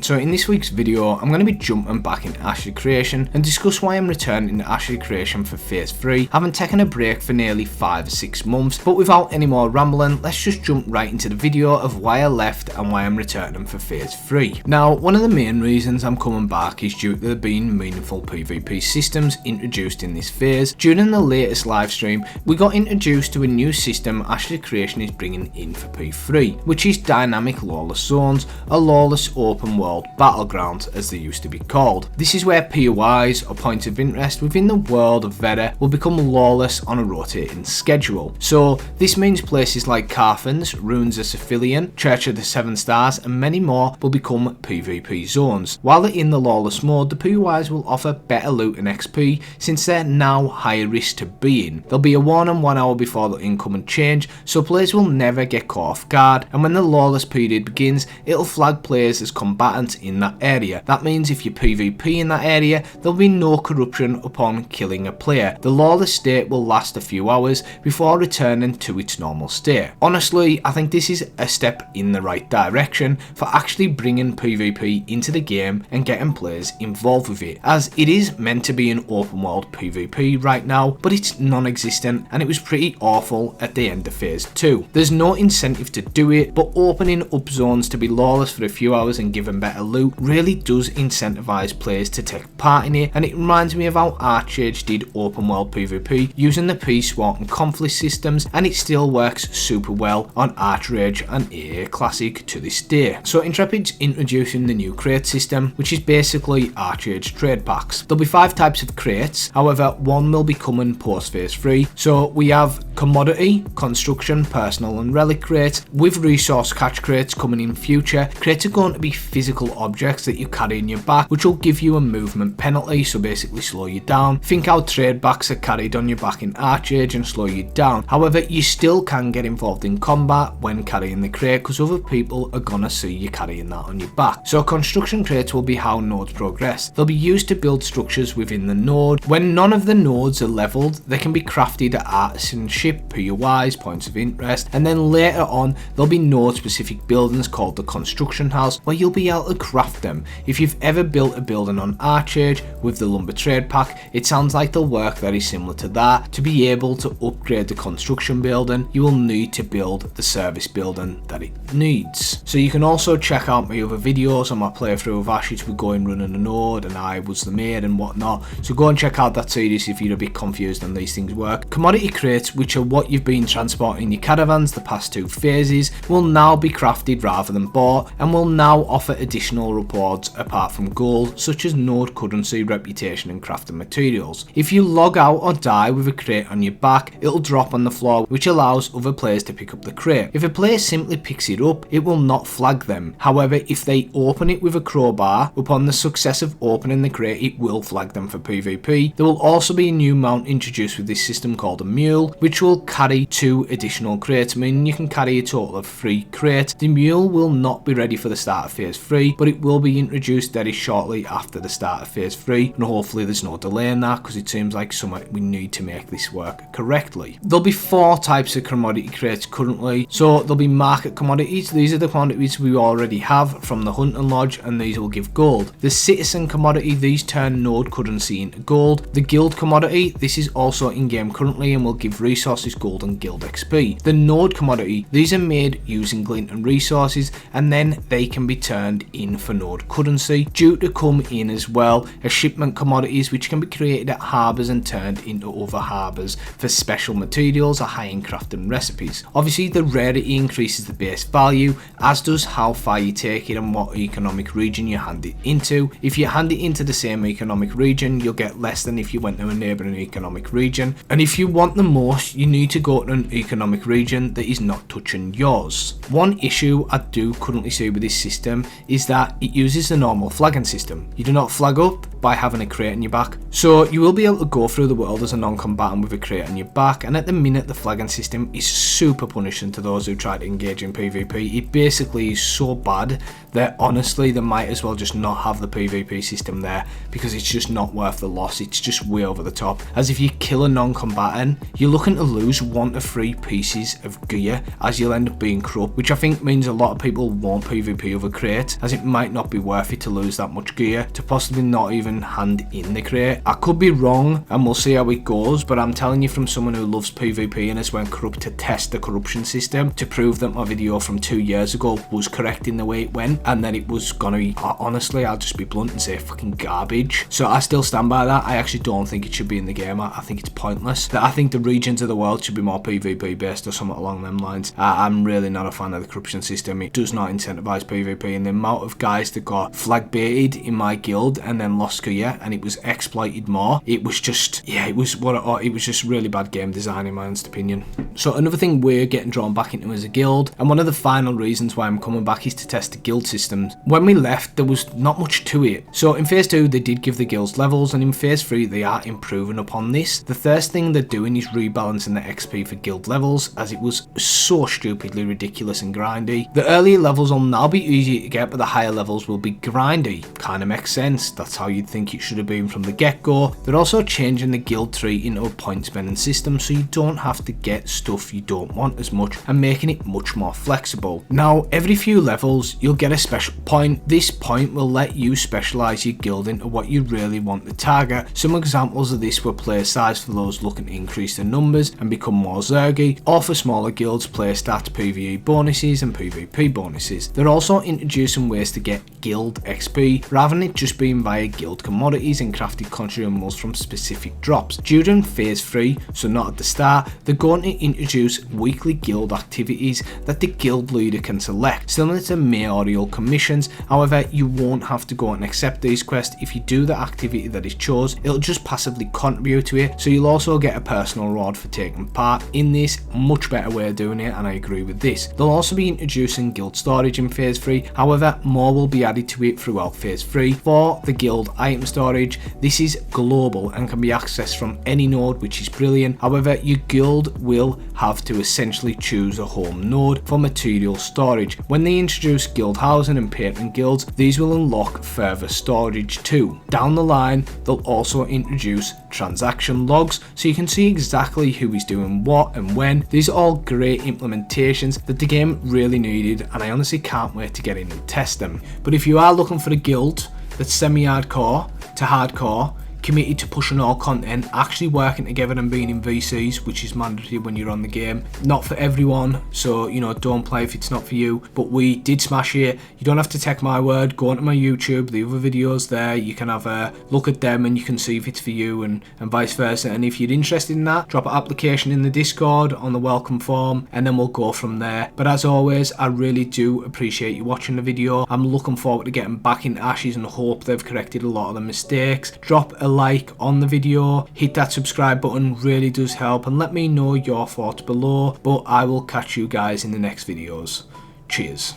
So in this week's video, I'm going to be jumping back into Azrial creation and discuss why I'm returning to Azrial creation for phase 3, having taken a break for nearly 5 or 6 months. But without any more rambling, let's just jump right into the video of why I left and why I'm returning for phase 3. Now, one of the main reasons I'm coming back is due to there being meaningful PvP systems introduced in this phase. During the latest live stream, we got introduced to a new system Azrial creation is bringing in for P3, which is Dynamic Lawless Zones, a lawless open world battlegrounds as they used to be called. This is where POIs, or points of interest within the world of Veda, will become lawless on a rotating schedule. So this means places like Carthens, Ruins of Cephalion, Church of the Seven Stars and many more will become PvP zones. While they're in the lawless mode, the POIs will offer better loot and XP since they're now higher risk to be in. There'll be a warning 1 hour before the incoming change, so players will never get caught off guard, and when the lawless period begins, it'll flag players as combatants in that area. That means if you PvP in that area, there'll be no corruption upon killing a player. The lawless state will last a few hours before returning to its normal state. Honestly, I think this is a step in the right direction for actually bringing PvP into the game and getting players involved with it, as it is meant to be an open world PvP right now, but it's non-existent and it was pretty awful at the end of phase 2. There's no incentive to do it, but opening up zones to be lawless for a few hours and giving better loot really does incentivize players to take part in it, and it reminds me of how Archage did open world PvP using the Peace, War and Conflict systems, and it still works super well on Archage and AA Classic to this day. So Intrepid's introducing the new crate system, which is basically Archage trade packs. There'll be 5 types of crates, however one will be coming post phase 3. So we have commodity, construction, personal and relic crates, with resource catch crates coming in future. Crates are going to be physical objects that you carry in your back, which will give you a movement penalty, so basically slow you down. Think how trade backs are carried on your back in Archage and slow you down. However, you still can get involved in combat when carrying the crate, because other people are gonna see you carrying that on your back. So construction crates will be how nodes progress. They'll be used to build structures within the node. When none of the nodes are leveled, they can be crafted at artisanship, POIs, points of interest, and then later on there'll be node specific buildings called the construction house, where you'll be able to craft them. If you've ever built a building on Archage with the lumber trade pack, it sounds like they'll work very similar to that. To be able to upgrade the construction building, you will need to build the service building that it needs. So you can also check out my other videos on my playthrough of Ashes with going running a node and I was the maid and whatnot, so go and check out that series if you're a bit confused on these things work. Commodity crates, which are what you've been transporting in your caravans the past 2 phases, will now be crafted rather than bought and will now offer additional rewards apart from gold, such as node currency, reputation and crafting materials. If you log out or die with a crate on your back, it'll drop on the floor, which allows other players to pick up the crate. If a player simply picks it up, it will not flag them. However, if they open it with a crowbar, upon the success of opening the crate, it will flag them for PvP. There will also be a new mount introduced with this system called a mule, which will carry 2 additional crates, meaning you can carry a total of 3 crates. The mule will not be ready for the start of phase 3, but it will be introduced very shortly after the start of phase 3, and hopefully there's no delay in that, because it seems like something we need to make this work correctly. There'll be 4 types of commodity crates currently. So there'll be market commodities. These are the commodities we already have from the hunting lodge, and these will give gold. The citizen commodity, these turn node currency into gold. The guild commodity, this is also in game currently and will give resources, gold and guild XP. The node commodity, these are made using glint and resources, and then they can be turned in for node currency. Due to come in as well are shipment commodities, which can be created at harbours and turned into other harbours for special materials or high-end crafting recipes. Obviously the rarity increases the base value, as does how far you take it and what economic region you hand it into. If you hand it into the same economic region, you'll get less than if you went to a neighbouring economic region, and if you want the most, you need to go to an economic region that is not touching yours. One issue I do currently see with this system is that it uses the normal flagging system. You do not flag up, by having a crate in your back. So you will be able to go through the world as a non-combatant with a crate in your back, and at the minute the flagging system is super punishing to those who try to engage in PvP. It basically is so bad that honestly they might as well just not have the PvP system there, because it's just not worth the loss. It's just way over the top. As if you kill a non-combatant, you're looking to lose 1 to 3 pieces of gear, as you'll end up being corrupt, which I think means a lot of people won't PvP over crate, as it might not be worth it to lose that much gear to possibly not even hand in the crate. I could be wrong and we'll see how it goes, but I'm telling you from someone who loves PvP and has went corrupt to test the corruption system to prove that my video from 2 years ago was correct in the way it went, and that it was gonna be, honestly, I'll just be blunt and say fucking garbage. So I still stand by that. I actually don't think it should be in the game. I think it's pointless. I think the regions of the world should be more PvP based or something along them lines. I'm really not a fan of the corruption system. It does not incentivize PvP, and the amount of guys that got flag baited in my guild and then lost gear and it was exploited more, it was just, yeah, it was just really bad game design in my honest opinion. So another thing we're getting drawn back into as a guild, and one of the final reasons why I'm coming back, is to test the guild systems. When we left, there was not much to it. So in phase 2 they did give the guilds levels, and in phase 3 they are improving upon this. The first thing they're doing is rebalancing the XP for guild levels, as it was so stupidly ridiculous and grindy. The earlier levels will now be easy to get, but the higher levels will be grindy. Kinda makes sense. That's how you'd think it should have been from the get-go. They're also changing the guild tree into a point spending system, so you don't have to get stuff you don't want as much, and making it much more flexible. Now every few levels you'll get a special point. This point will let you specialize your guild into what you really want to target. Some examples of this were player size for those looking to increase their numbers and become more zergy, or for smaller guilds, player stats, PvE bonuses and PvP bonuses. They're also introducing ways to get guild XP rather than it just being via guild commodities and crafted consumables from specific drops. During phase 3, so not at the start, they're going to introduce weekly guild activities that the guild leader can select, similar to mayoral commissions. However, you won't have to go and accept these quests. If you do the activity that is chose, it'll just passively contribute to it, so you'll also get a personal reward for taking part in this. Much better way of doing it, and I agree with this. They'll also be introducing guild storage in phase 3, however more will be added to it throughout phase 3. For the guild item storage, this is global and can be accessed from any node, which is brilliant. However, your guild will have to essentially choose a home node for material storage. When they introduce guild housing and patron guilds, these will unlock further storage too. Down the line, they'll also introduce transaction logs, so you can see exactly who is doing what and when. These are all great implementations that the game really needed, and I honestly can't wait to get in and test them. But if you are looking for a guild that's semi-hardcore to hardcore, committed to pushing all content, actually working together and being in VCs, which is mandatory when you're on the game. Not for everyone, so you know, don't play if it's not for you, but we did smash it. You don't have to take my word. Go onto my YouTube, the other videos there, you can have a look at them and you can see if it's for you, and vice versa. And if you're interested in that, drop an application in the Discord on the welcome form, and then we'll go from there. But as always, I really do appreciate you watching the video. I'm looking forward to getting back into Ashes and hope they've corrected a lot of the mistakes. Drop a like on the video, hit that subscribe button, really does help, and let me know your thoughts below. But I will catch you guys in the next videos. Cheers.